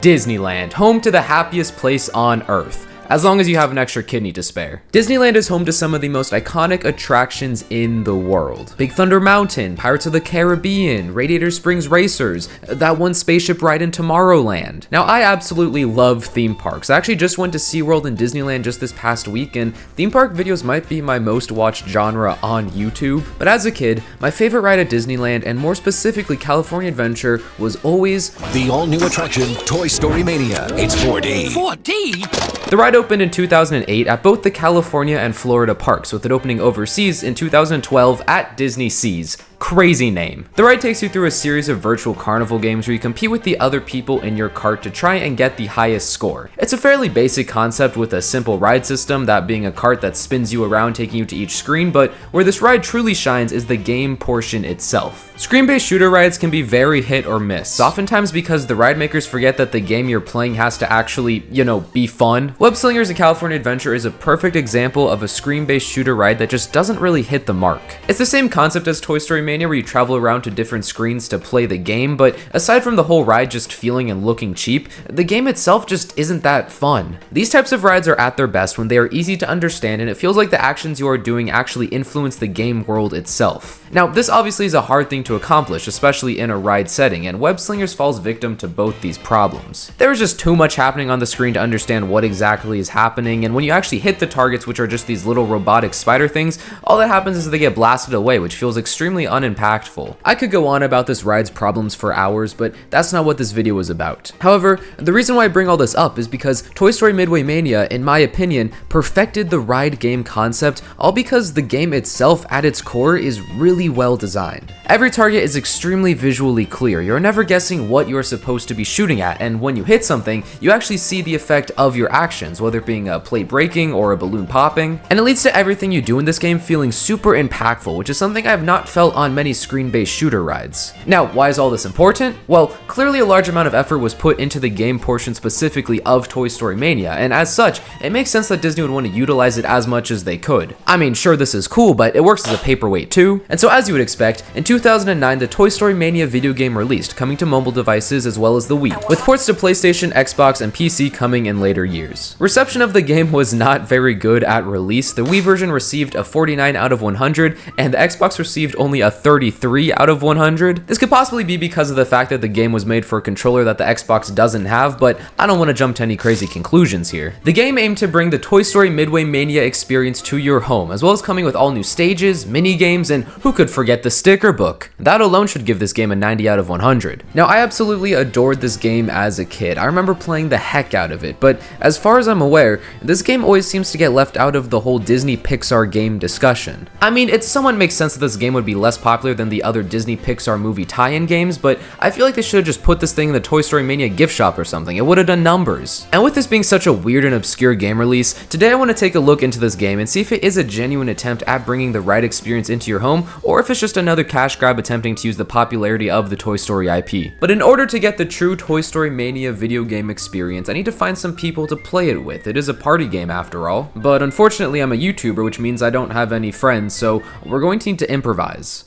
Disneyland, home to the happiest place on Earth, as long as you have an extra kidney to spare. Disneyland is home to some of the most iconic attractions in the world. Big Thunder Mountain, Pirates of the Caribbean, Radiator Springs Racers, that one spaceship ride in Tomorrowland. Now, I absolutely love theme parks. I actually just went to SeaWorld and Disneyland just this past week, and theme park videos might be my most watched genre on YouTube. But as a kid, my favorite ride at Disneyland, and more specifically California Adventure, was always the all-new attraction, Toy Story Mania. It's 4D. 4D? The ride opened in 2008 at both the California and Florida parks, with it opening overseas in 2012 at Disney Seas. Crazy name. The ride takes you through a series of virtual carnival games where you compete with the other people in your cart to try and get the highest score. It's a fairly basic concept with a simple ride system, that being a cart that spins you around taking you to each screen, but where this ride truly shines is the game portion itself. Screen-based shooter rides can be very hit or miss, oftentimes because the ride makers forget that the game you're playing has to actually, be fun. Web Slingers and California Adventure is a perfect example of a screen-based shooter ride that just doesn't really hit the mark. It's the same concept as Toy Story Mania, where you travel around to different screens to play the game, but aside from the whole ride just feeling and looking cheap, the game itself just isn't that fun. These types of rides are at their best when they are easy to understand and it feels like the actions you are doing actually influence the game world itself. Now, this obviously is a hard thing to accomplish, especially in a ride setting, and Web Slingers falls victim to both these problems. There is just too much happening on the screen to understand what exactly is happening, and when you actually hit the targets, which are just these little robotic spider things, all that happens is they get blasted away, which feels extremely unimpactful. I could go on about this ride's problems for hours, but that's not what this video is about. However, the reason why I bring all this up is because Toy Story Midway Mania, in my opinion, perfected the ride game concept, all because the game itself at its core is really well designed. Every target is extremely visually clear. You're never guessing what you're supposed to be shooting at, and when you hit something, you actually see the effect of your actions, whether it being a plate breaking or a balloon popping, and it leads to everything you do in this game feeling super impactful, which is something I have not felt on many screen-based shooter rides. Now, why is all this important? Well, clearly a large amount of effort was put into the game portion specifically of Toy Story Mania, and as such, it makes sense that Disney would want to utilize it as much as they could. I mean, sure, this is cool, but it works as a paperweight too, and so as you would expect, in 2009, the Toy Story Mania video game released, coming to mobile devices as well as the Wii, with ports to PlayStation, Xbox, and PC coming in later years. Reception of the game was not very good at release. The Wii version received a 49 out of 100, and the Xbox received only a 33 out of 100. This could possibly be because of the fact that the game was made for a controller that the Xbox doesn't have, but I don't want to jump to any crazy conclusions here. The game aimed to bring the Toy Story Midway Mania experience to your home, as well as coming with all new stages, mini games, and who could forget the sticker book? That alone should give this game a 90 out of 100. Now, I absolutely adored this game as a kid. I remember playing the heck out of it, but as far as I'm aware, this game always seems to get left out of the whole Disney Pixar game discussion. I mean, it somewhat makes sense that this game would be less popular than the other Disney Pixar movie tie-in games, but I feel like they should have just put this thing in the Toy Story Mania gift shop or something. It would have done numbers. And with this being such a weird and obscure game release, today I want to take a look into this game and see if it is a genuine attempt at bringing the ride experience into your home, or if it's just another cash grab attempting to use the popularity of the Toy Story IP. But in order to get the true Toy Story Mania video game experience, I need to find some people to play it with. It is a party game after all, but unfortunately I'm a YouTuber, which means I don't have any friends, so we're going to need to improvise.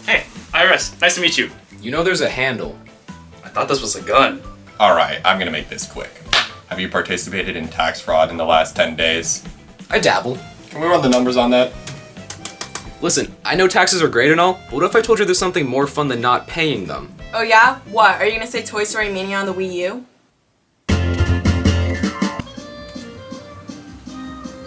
Hey, Iris, nice to meet you. You know there's a handle. I thought this was a gun. Alright, I'm gonna make this quick. Have you participated in tax fraud in the last 10 days? I dabble. Can we run the numbers on that? Listen, I know taxes are great and all, but what if I told you there's something more fun than not paying them? Oh yeah? What? Are you gonna say Toy Story Mania on the Wii U?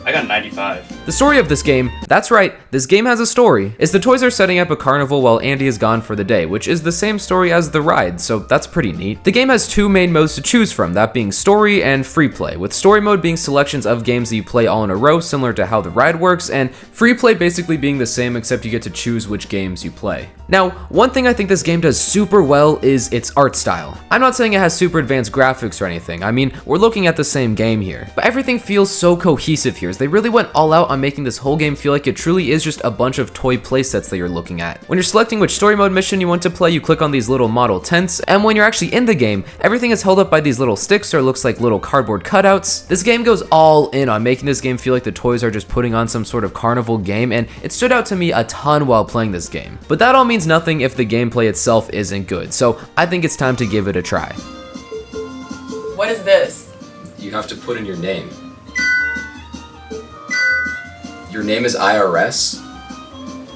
I got 95. The story of this game, that's right, this game has a story, is the toys are setting up a carnival while Andy is gone for the day, which is the same story as the ride, so that's pretty neat. The game has two main modes to choose from, that being story and free play, with story mode being selections of games that you play all in a row, similar to how the ride works, and free play basically being the same except you get to choose which games you play. Now, one thing I think this game does super well is its art style. I'm not saying it has super advanced graphics or anything, I mean, we're looking at the same game here, but everything feels so cohesive here, as they really went all out on making this whole game feel like it truly is just a bunch of toy playsets that you're looking at. When you're selecting which story mode mission you want to play, you click on these little model tents, and when you're actually in the game, everything is held up by these little sticks or looks like little cardboard cutouts. This game goes all in on making this game feel like the toys are just putting on some sort of carnival game, and it stood out to me a ton while playing this game. But that all means nothing if the gameplay itself isn't good, so I think it's time to give it a try. What is this? You have to put in your name. Your name is IRS?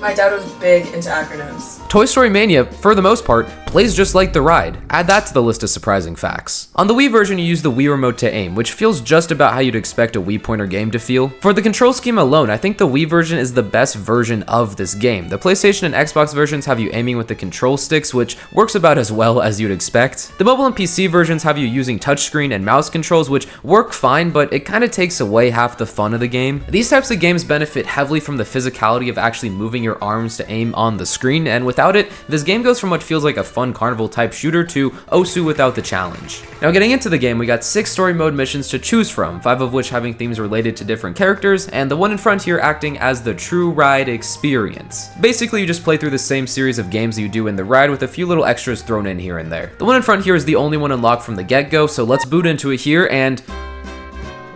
My dad was big into acronyms. Toy Story Mania, for the most part, plays just like the ride. Add that to the list of surprising facts. On the Wii version, you use the Wii remote to aim, which feels just about how you'd expect a Wii pointer game to feel. For the control scheme alone, I think the Wii version is the best version of this game. The PlayStation and Xbox versions have you aiming with the control sticks, which works about as well as you'd expect. The mobile and PC versions have you using touchscreen and mouse controls, which work fine, but it kind of takes away half the fun of the game. These types of games benefit heavily from the physicality of actually moving your arms to aim on the screen, and without it, this game goes from what feels like a fun carnival type shooter to Osu without the challenge. Now getting into the game, we got 6 story mode missions to choose from, 5 of which having themes related to different characters, and the one in front here acting as the true ride experience. Basically, you just play through the same series of games that you do in the ride with a few little extras thrown in here and there. The one in front here is the only one unlocked from the get-go, so let's boot into it here and,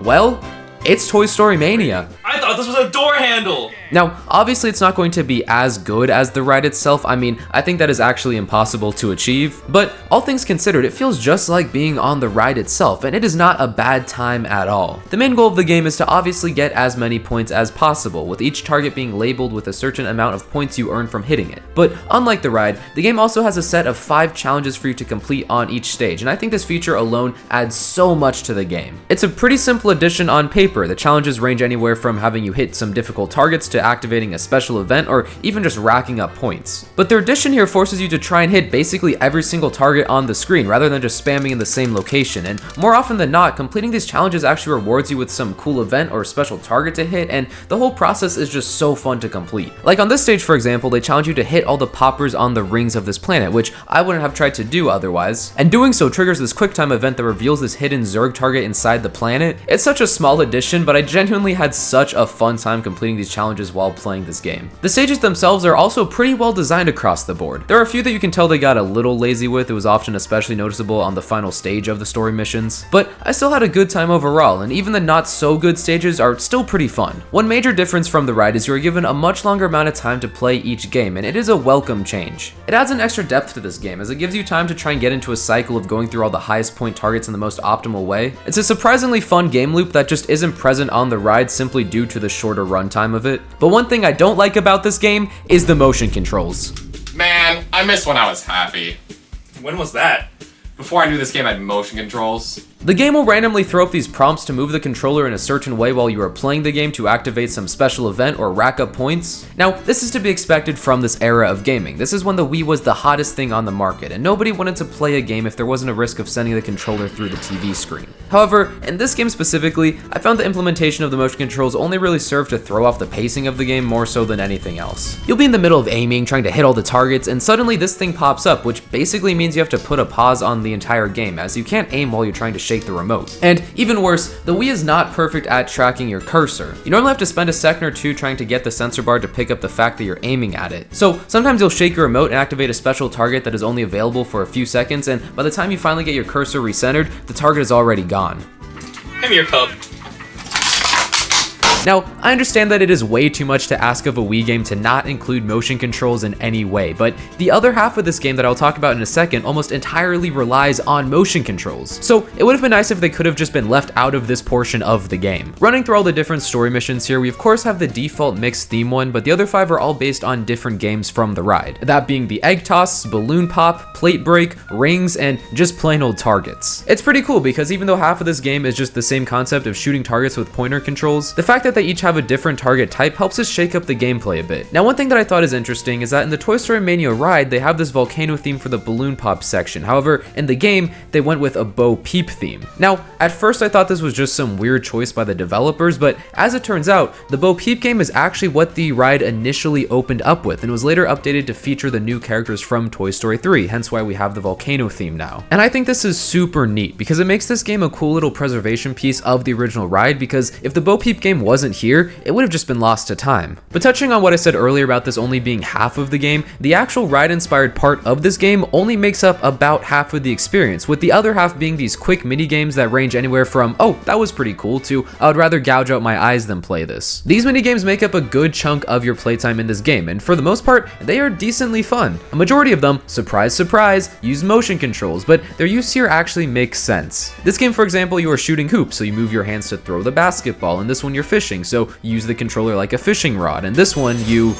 well, it's Toy Story Mania. I thought this was a door handle. Now, obviously it's not going to be as good as the ride itself. I mean, I think that is actually impossible to achieve, but all things considered, it feels just like being on the ride itself, and it is not a bad time at all. The main goal of the game is to obviously get as many points as possible, with each target being labeled with a certain amount of points you earn from hitting it. But unlike the ride, the game also has a set of 5 challenges for you to complete on each stage, and I think this feature alone adds so much to the game. It's a pretty simple addition on paper. The challenges range anywhere from having you hit some difficult targets to activating a special event or even just racking up points. But their addition here forces you to try and hit basically every single target on the screen rather than just spamming in the same location, and more often than not, completing these challenges actually rewards you with some cool event or special target to hit, and the whole process is just so fun to complete. Like on this stage, for example, they challenge you to hit all the poppers on the rings of this planet, which I wouldn't have tried to do otherwise, and doing so triggers this QuickTime event that reveals this hidden Zerg target inside the planet. It's such a small addition, but I genuinely had such a fun time completing these challenges while playing this game. The stages themselves are also pretty well designed across the board. There are a few that you can tell they got a little lazy with. It was often especially noticeable on the final stage of the story missions, but I still had a good time overall, and even the not so good stages are still pretty fun. One major difference from the ride is you are given a much longer amount of time to play each game, and it is a welcome change. It adds an extra depth to this game as it gives you time to try and get into a cycle of going through all the highest point targets in the most optimal way. It's a surprisingly fun game loop that just isn't present on the ride simply due to the shorter runtime of it. But one thing I don't like about this game is the motion controls. Man, I miss when I was happy. When was that? Before I knew this game had motion controls. The game will randomly throw up these prompts to move the controller in a certain way while you are playing the game to activate some special event or rack up points. Now, this is to be expected from this era of gaming. This is when the Wii was the hottest thing on the market, and nobody wanted to play a game if there wasn't a risk of sending the controller through the TV screen. However, in this game specifically, I found the implementation of the motion controls only really served to throw off the pacing of the game more so than anything else. You'll be in the middle of aiming, trying to hit all the targets, and suddenly this thing pops up, which basically means you have to put a pause on the entire game, as you can't aim while you're trying to shake the remote. And even worse, the Wii is not perfect at tracking your cursor. You normally have to spend a second or two trying to get the sensor bar to pick up the fact that you're aiming at it. So sometimes you'll shake your remote and activate a special target that is only available for a few seconds, and by the time you finally get your cursor recentered, the target is already gone. Give me your cup. Now, I understand that it is way too much to ask of a Wii game to not include motion controls in any way, but the other half of this game that I'll talk about in a second almost entirely relies on motion controls. So it would have been nice if they could have just been left out of this portion of the game. Running through all the different story missions here, we of course have the default mixed theme one, but the other 5 are all based on different games from the ride. That being the egg toss, balloon pop, plate break, rings, and just plain old targets. It's pretty cool because even though half of this game is just the same concept of shooting targets with pointer controls, the fact that they each have a different target type helps us shake up the gameplay a bit. Now, one thing that I thought is interesting is that in the Toy Story Mania ride, they have this volcano theme for the balloon pop section. However, in the game, they went with a Bo Peep theme. Now, at first I thought this was just some weird choice by the developers, but as it turns out, the Bo Peep game is actually what the ride initially opened up with and was later updated to feature the new characters from Toy Story 3, hence why we have the volcano theme now. And I think this is super neat because it makes this game a cool little preservation piece of the original ride, because if the Bo Peep game wasn't wasn't here, it would have just been lost to time. But touching on what I said earlier about this only being half of the game, the actual ride-inspired part of this game only makes up about half of the experience, with the other half being these quick mini-games that range anywhere from, oh, that was pretty cool, to I would rather gouge out my eyes than play this. These mini-games make up a good chunk of your playtime in this game, and for the most part, they are decently fun. A majority of them, surprise surprise, use motion controls, but their use here actually makes sense. This game, for example, you are shooting hoops, so you move your hands to throw the basketball, and this one you're fishing, so you use the controller like a fishing rod, and this one you,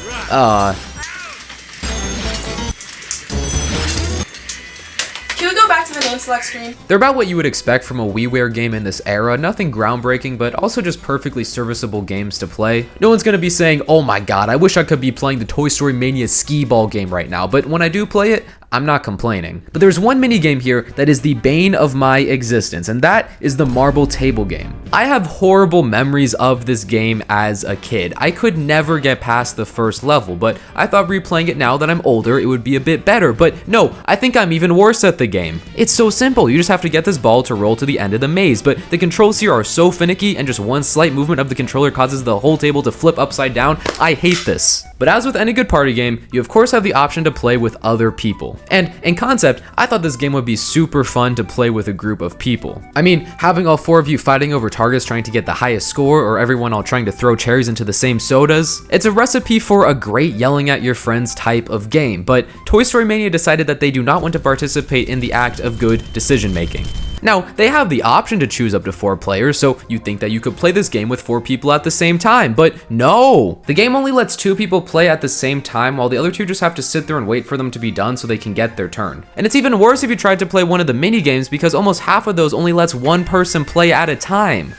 Can we go back to the name select screen? They're about what you would expect from a WiiWare game in this era, nothing groundbreaking, but also just perfectly serviceable games to play. No one's gonna be saying, oh my god, I wish I could be playing the Toy Story Mania skee ball game right now, but when I do play it, I'm not complaining. But there's one mini game here that is the bane of my existence, and that is the marble table game. I have horrible memories of this game as a kid. I could never get past the first level, but I thought replaying it now that I'm older, it would be a bit better. But no, I think I'm even worse at the game. It's so simple. You just have to get this ball to roll to the end of the maze, but the controls here are so finicky, and just one slight movement of the controller causes the whole table to flip upside down. I hate this. But as with any good party game, you of course have the option to play with other people. And in concept, I thought this game would be super fun to play with a group of people. I mean, having all 4 of you fighting over targets trying to get the highest score, or everyone all trying to throw cherries into the same sodas, it's a recipe for a great yelling at your friends type of game, but Toy Story Mania decided that they do not want to participate in the act of good decision making. Now, they have the option to choose up to 4 players, so you'd think that you could play this game with 4 people at the same time, but no! The game only lets 2 people play at the same time, while the other 2 just have to sit there and wait for them to be done so they can get their turn. And it's even worse if you tried to play one of the mini games, because almost half of those only lets 1 person play at a time.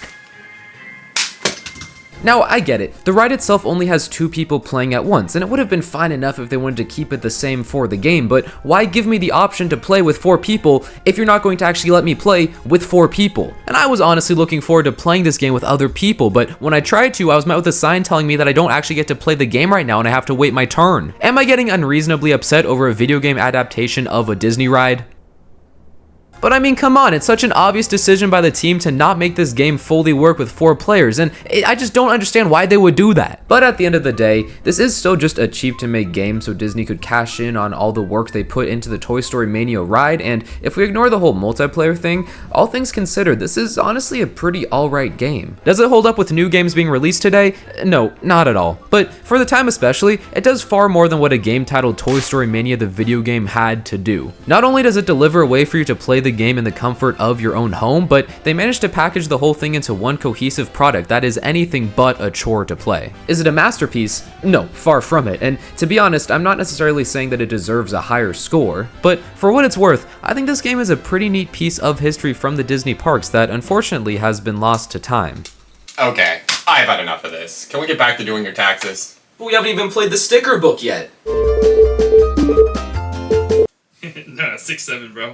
Now, I get it, the ride itself only has 2 people playing at once, and it would have been fine enough if they wanted to keep it the same for the game, but why give me the option to play with 4 people if you're not going to actually let me play with 4 people? And I was honestly looking forward to playing this game with other people, but when I tried to, I was met with a sign telling me that I don't actually get to play the game right now and I have to wait my turn. Am I getting unreasonably upset over a video game adaptation of a Disney ride? But I mean, come on, it's such an obvious decision by the team to not make this game fully work with 4 players, and I just don't understand why they would do that. But at the end of the day, this is still just a cheap to make game so Disney could cash in on all the work they put into the Toy Story Mania ride, and if we ignore the whole multiplayer thing, all things considered, this is honestly a pretty alright game. Does it hold up with new games being released today? No, not at all. But for the time especially, it does far more than what a game titled Toy Story Mania the video game had to do. Not only does it deliver a way for you to play the game in the comfort of your own home, but they managed to package the whole thing into one cohesive product that is anything but a chore to play. Is it a masterpiece? No, far from it, and to be honest, I'm not necessarily saying that it deserves a higher score, but for what it's worth, I think this game is a pretty neat piece of history from the Disney parks that unfortunately has been lost to time. Okay, I've had enough of this. Can we get back to doing your taxes? But we haven't even played the sticker book yet. No, 6-7, bro.